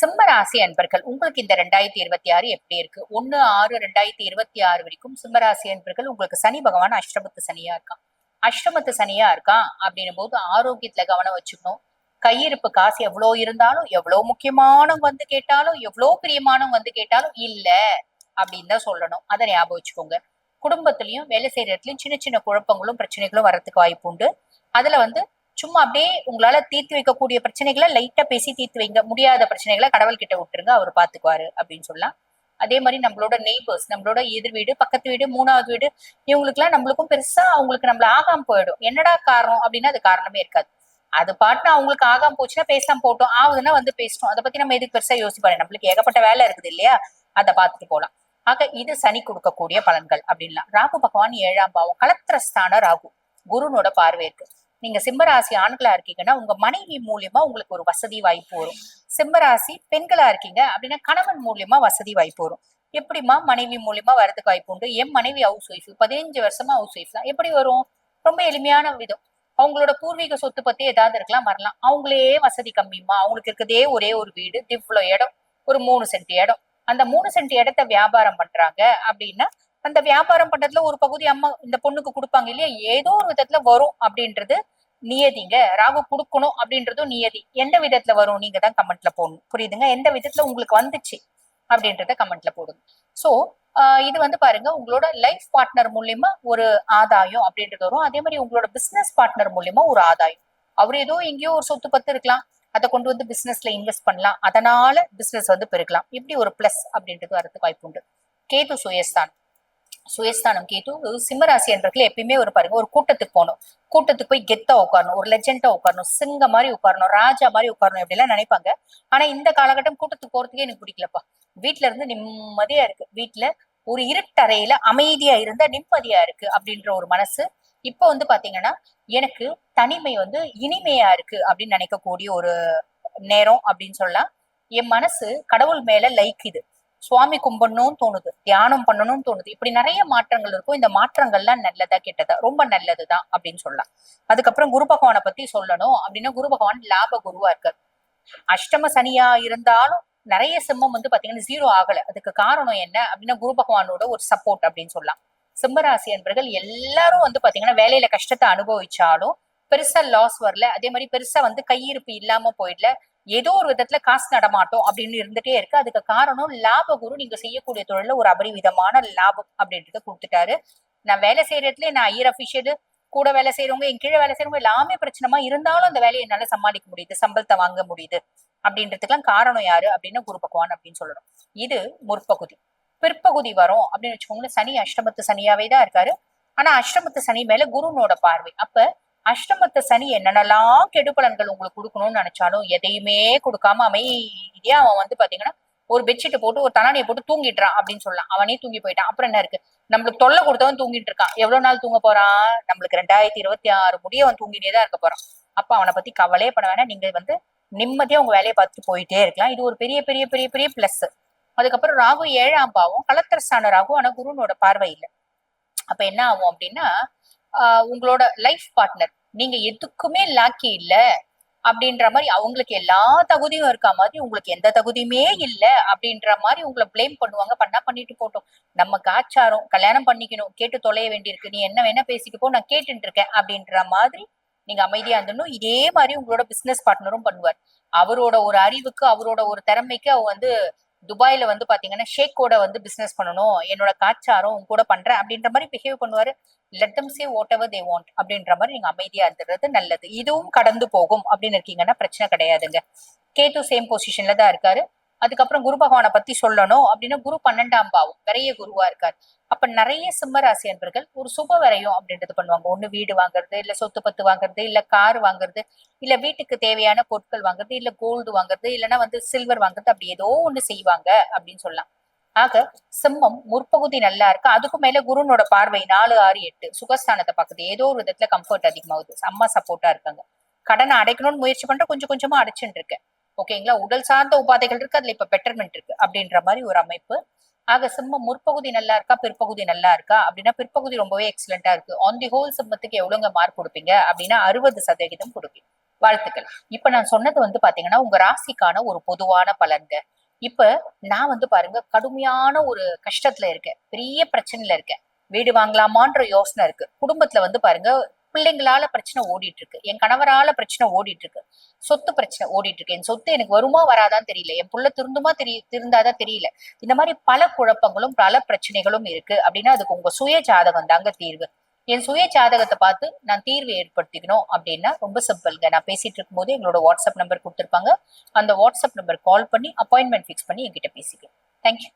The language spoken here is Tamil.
சிம்ம ராசி அன்பர்கள் உங்களுக்கு இந்த 2026 எப்படி இருக்கு? 1/6/2026 வரைக்கும் சிம்ம ராசி அன்பர்கள் உங்களுக்கு சனி பகவான் அஷ்டமத்து சனியா இருக்கான். அஷ்டமத்து சனியா இருக்கான் அப்படின்னும் போது ஆரோக்கியத்துல கவனம் வச்சுக்கணும். கையிருப்பு காசு எவ்வளவு இருந்தாலும், எவ்வளவு முக்கியமானவங்க வந்து கேட்டாலும், எவ்வளவு பிரியமானவங்க வந்து கேட்டாலும் இல்ல அப்படின்னு தான் சொல்லணும். அதை ஞாபகம் வச்சுக்கோங்க. குடும்பத்திலயும் வேலை செய்யற இடத்துலயும் சின்ன சின்ன குழப்பங்களும் பிரச்சனைகளும் வர்றதுக்கு வாய்ப்பு உண்டு. அதுல வந்து சும்மா அப்படியே உங்களால தீர்த்து வைக்கக்கூடிய பிரச்சனைகளை லைட்டா பேசி தீர்த்து வைங்க. முடியாத பிரச்சனைகளை கடவுள் கிட்ட விட்டுருங்க, அவர் பாத்துக்குவாரு அப்படின்னு சொல்லலாம். அதே மாதிரி நம்மளோட நெய்பர்ஸ், நம்மளோட எதிர் வீடு, பக்கத்து வீடு, மூணாவது வீடு, இவங்களுக்கு எல்லாம் நம்மளுக்கும் பெருசா அவங்களுக்கு நம்மள ஆகாம போயிடும். என்னடா காரணம் அப்படின்னா அது காரணமே இருக்காது. அது பாட்டுனா அவங்களுக்கு ஆகாம போச்சுன்னா பேசாம போட்டோம், ஆகுதுன்னா வந்து பேசணும். அதை பத்தி நம்ம எதுக்கு பெருசா யோசிப்பாரு, நம்மளுக்கு ஏகப்பட்ட வேலை இருக்குது இல்லையா, அதை பார்த்துட்டு போலாம். ஆக இது சனி கொடுக்கக்கூடிய பலன்கள் அப்படின்லாம். ராகு பகவான் 7ஆம் பாவம், கலத்திரஸ்தான ராகு, குருனோட பார்வை இருக்கு. நீங்க சிம்மராசி ஆண்களா இருக்கீங்கன்னா உங்க மனைவி மூலியமா உங்களுக்கு ஒரு வசதி வாய்ப்பு வரும். சிம்மராசி பெண்களா இருக்கீங்க அப்படின்னா கணவன் மூலியமா வசதி வாய்ப்பு வரும். எப்படிமா மனைவி மூலியமா வரதுக்கு வாய்ப்பு உண்டு? என் மனைவி ஹவுஸ் ஒய்ஃப், 15 வருஷமா ஹவுஸ் ஒய்ஃப் தான். எப்படி வரும்? ரொம்ப எளிமையான விதம். அவங்களோட பூர்வீக சொத்து பத்தி ஏதாவது இருக்கலாம், வரலாம். அவங்களே வசதி கம்மிமா, அவங்களுக்கு இருக்கதே ஒரே ஒரு வீடு, இவ்வளவு இடம், ஒரு 3 சென்ட் இடம். அந்த 3 சென்ட் இடத்த வியாபாரம் பண்றாங்க அப்படின்னா அந்த வியாபாரம் பண்றதுல ஒரு பகுதி அம்மா இந்த பொண்ணுக்கு கொடுப்பாங்க இல்லையா, ஏதோ ஒரு விதத்துல வரும் அப்படின்றது நியதிங்க. ராகு கொடுக்கணும் அப்படின்றதும் நியதி. எந்த விதத்துல வரும் நீங்க தான் கமெண்ட்ல போடணும். புரியுதுங்க? எந்த விதத்துல உங்களுக்கு வந்துச்சு அப்படின்றத கமெண்ட்ல போடுங்க. சோ இது வந்து பாருங்க, உங்களோட லைஃப் பார்ட்னர் மூலியமா ஒரு ஆதாயம் அப்படின்றது வரும். அதே மாதிரி உங்களோட பிசினஸ் பார்ட்னர் மூலியமா ஒரு ஆதாயம். அவர் ஏதோ எங்கேயோ ஒரு சொத்து பத்து இருக்கலாம், அதை கொண்டு வந்து பிசினஸ்ல இன்வெஸ்ட் பண்ணலாம், அதனால பிசினஸ் வந்து பெருக்கலாம். இப்படி ஒரு பிளஸ் அப்படின்றது வரதுக்கு வாய்ப்பு உண்டு. கேது சுயஸ்தானம். சுயஸ்தானம் கேது சிம்மராசி என்பர்கள் எப்பயுமே ஒரு பாருங்க, ஒரு கூட்டத்துக்கு போகணும், கூட்டத்துக்கு போய் கெத்தா உட்காரணும், ஒரு லெஜெண்டா உட்காரணும், சிங்க மாதிரி உட்காரணும், ராஜா மாதிரி உட்காரணும், இப்படி எல்லாம் நினைப்பாங்க. ஆனா இந்த காலகட்டம் கூட்டத்துக்கு போறதுக்கே எனக்கு பிடிக்கலப்பா. வீட்டுல இருந்து நிம்மதியா இருக்கு, வீட்டுல ஒரு இருட்டறையில அமைதியா இருந்தா நிம்மதியா இருக்கு அப்படின்ற ஒரு மனசு இப்ப வந்து பாத்தீங்கன்னா எனக்கு தனிமை வந்து இனிமையா இருக்கு அப்படின்னு நினைக்கக்கூடிய ஒரு நேரம் அப்படின்னு சொல்லலாம். என் மனசு கடவுள் மேல லைக்குது, சுவாமி கும்பிடணும்னு தோணுது, தியானம் பண்ணணும்னு தோணுது. இப்படி நிறைய மாற்றங்கள் இருக்கும். இந்த மாற்றங்கள்லாம் நல்லதா கெட்டதா? ரொம்ப நல்லதுதான் அப்படின்னு சொல்லலாம். அதுக்கப்புறம் குரு பகவானை பத்தி சொல்லணும் அப்படின்னா குரு பகவான் லாப குருவா இருக்காரு. அஷ்டம சனியா இருந்தாலும் நிறைய சிம்மம் வந்து பாத்தீங்கன்னா 0 ஆகல. அதுக்கு காரணம் என்ன அப்படின்னா குரு பகவானோட ஒரு சப்போர்ட் அப்படின்னு சொல்லலாம். சிம்மராசி என்பர்கள் எல்லாரும் வந்து பாத்தீங்கன்னா வேலையில கஷ்டத்தை அனுபவிச்சாலும் பெருசா லாஸ் வரல, அதே மாதிரி பெருசா வந்து கையிருப்பு இல்லாம போயிடல, ஏதோ ஒரு விதத்துல காசு நடமாட்டோம் அப்படின்னு இருந்துட்டே இருக்கு. அதுக்கு காரணம் லாப குரு நீங்க செய்யக்கூடிய தொழில ஒரு அபரிவிதமான லாபம் அப்படின்றத கொடுத்துட்டாரு. நான் வேலை செய்யற இடத்துல நான் ஹையர் அபிஷியல், கூட வேலை செய்யறவங்க, என் கீழே வேலை செய்யறவங்க எல்லாமே பிரச்சனைமா இருந்தாலும் அந்த வேலையை என்னால சமாளிக்க முடியுது, சம்பளத்தை வாங்க முடியுது அப்படின்றதுக்கெல்லாம் காரணம் யாரு அப்படின்னா குரு பகவான் அப்படின்னு சொல்லணும். இது முற்பகுதி. பிற்பகுதி வரும் அப்படின்னு வச்சுக்கோங்களேன், சனி அஷ்டமத்து சனியாவே தான் இருக்காரு. ஆனா அஷ்டமத்து சனி மேல குருனோட பார்வை. அப்ப அஷ்டமத்து சனி என்னென்னலாம் கெடுபலன்கள் உங்களுக்கு கொடுக்கணும்னு நினைச்சாலும் எதையுமே கொடுக்காம அமைதியா அவன் வந்து பாத்தீங்கன்னா ஒரு பெட்ஷீட்டை போட்டு ஒரு தலானியை போட்டு தூங்கிடுறான் அப்படின்னு சொல்லலாம். அவனே தூங்கி போயிட்டான். அப்புறம் என்ன இருக்கு? நம்மளுக்கு தொல்லை கொடுத்தவன் தூங்கிட்டு இருக்கான். எவ்வளவு நாள் தூங்க போறான்? நம்மளுக்கு 2026 முடிய அவன் தூங்கினேதான் இருக்க போறான். அப்ப அவனை பத்தி கவலையே பண்ண வேணாம். நீங்க வந்து நிம்மதியா உங்க வேலையை பார்த்துட்டு போயிட்டே இருக்கலாம். இது ஒரு பெரிய பெரிய பெரிய பெரிய பிளஸ். அதுக்கப்புறம் ராகு 7ஆம் பாவம், கலத்திரஸ்தான ராகு, ஆனா குருனோட பார்வை இல்லை. அப்ப என்ன ஆகும் அப்படின்னா உங்களோட லைஃப் பார்ட்னர் நீங்க எதுக்குமே லாக்கி இல்ல அப்படின்ற மாதிரி, அவங்களுக்கு எல்லா தகுதியும் இருக்கா மாதிரி உங்களுக்கு எந்த தகுதியுமே இல்ல அப்படின்ற மாதிரி உங்களை பிளேம் பண்ணுவாங்க. பண்ணா பண்ணிட்டு போட்டோம், நமக்கு ஆச்சாரம் கல்யாணம் பண்ணிக்கணும், கேட்டு தொலைய வேண்டியிருக்கு, நீ என்ன வேணா பேசிட்டு போ, நான் கேட்டுட்டு இருக்கேன் அப்படின்ற மாதிரி நீங்க அமைதியா இருந்தணும். இதே மாதிரி உங்களோட பிசினஸ் பார்ட்னரும் பண்ணுவார். அவரோட ஒரு அறிவுக்கு, அவரோட ஒரு திறமைக்கு அவ வந்து துபாயில வந்து பாத்தீங்கன்னா ஷேக்கோட வந்து பிசினஸ் பண்ணணும், என்னோட காச்சாரம் உங்க கூட பண்றேன் அப்படின்ற மாதிரி பிஹேவ் பண்ணுவாரு. Let them say what ever they want அப்படின்ற மாதிரி நீங்க அமைதியா இருந்துறது நல்லது. இதுவும் கடந்து போகும் அப்படின்னு இருக்கீங்கன்னா பிரச்சனை கிடையாதுங்க. கேது சேம் பொசிஷன்ல தான் இருக்காரு. அதுக்கப்புறம் குரு பகவானை பத்தி சொல்லணும் அப்படின்னா குரு 12ஆம் பாவம், விரைய குருவா இருக்காரு. அப்ப நிறைய சிம்மராசி அன்பர்கள் ஒரு சுப விரயம் அப்படின்றது பண்ணுவாங்க. ஒண்ணு வீடு வாங்குறது, இல்ல சொத்து பத்து வாங்குறது, இல்ல கார் வாங்குறது, இல்ல வீட்டுக்கு தேவையான பொருட்கள் வாங்குறது, இல்ல கோல்டு வாங்குறது, இல்லைன்னா வந்து சில்வர் வாங்குறது, அப்படி ஏதோ ஒண்ணு செய்வாங்க அப்படின்னு சொல்லலாம். ஆக சிம்மம் முற்பகுதி நல்லா இருக்கு. அதுக்கும் மேல குருனோட பார்வை 4, 6, 8 சுகஸ்தானத்தை பாக்குது. ஏதோ ஒரு விதத்துல கம்ஃபர்ட் அதிகமாகுது, அம்மா சப்போர்ட்டா இருக்காங்க. கடனை அடைக்கணும்னு முயற்சி பண்ற, கொஞ்சம் கொஞ்சமா அடைச்சுட்டு இருக்கேன். ஓகேங்களா? உடல் சார்ந்த உபாதைகள் இருக்கு, அதுல இப்ப பெட்டர்மெண்ட் இருக்கு அப்படின்ற மாதிரி ஒரு அமைப்பு. ஆக சிம்மம் முற்பகுதி நல்லா இருக்கா, பிற்பகுதி நல்லா இருக்கா அப்படின்னா பிற்பகுதி ரொம்பவே எக்ஸலண்டா இருக்கு. ஆன் தி ஹோல் சிம்மத்துக்கு எவ்வளவுங்க மார்க் கொடுப்பீங்க அப்படின்னா 60% கொடுப்பீங்க. வாழ்த்துக்கள். இப்ப நான் சொன்னது வந்து பாத்தீங்கன்னா உங்க ராசிக்கான ஒரு பொதுவான பலன்க. இப்ப நான் வந்து பாருங்க கடுமையான ஒரு கஷ்டத்துல இருக்கேன், பெரிய பிரச்சனையில இருக்கேன், வீடு வாங்கலாமான்ற யோசனை இருக்கு, குடும்பத்துல வந்து பாருங்க பிள்ளைங்களால பிரச்சனை ஓடிட்டு இருக்கு, என் கணவரால பிரச்சனை ஓடிட்டு இருக்கு, சொத்து பிரச்சனை ஓடிட்டு இருக்கு, என் சொத்து எனக்கு வருமா வராதான் தெரியல, என் புள்ள திருந்தாதான் தெரியல, இந்த மாதிரி பல குழப்பங்களும் பல பிரச்சனைகளும் இருக்கு அப்படின்னா அதுக்கு உங்க சுய ஜாதகம் தாங்க தீர்வு. என் சுய ஜாதகத்தை பார்த்து நான் தீர்வு ஏற்படுத்திக்கணும் அப்படின்னா ரொம்ப சிம்பிள்ங்க. நான் பேசிட்டு இருக்கும் போது எங்களோட வாட்ஸ்அப் நம்பர் கொடுத்துருப்பாங்க, அந்த வாட்ஸ்அப் நம்பர் கால் பண்ணி அப்பாயின்மெண்ட் ஃபிக்ஸ் பண்ணி என்கிட்ட பேசிக்கலாம். தேங்க்யூ.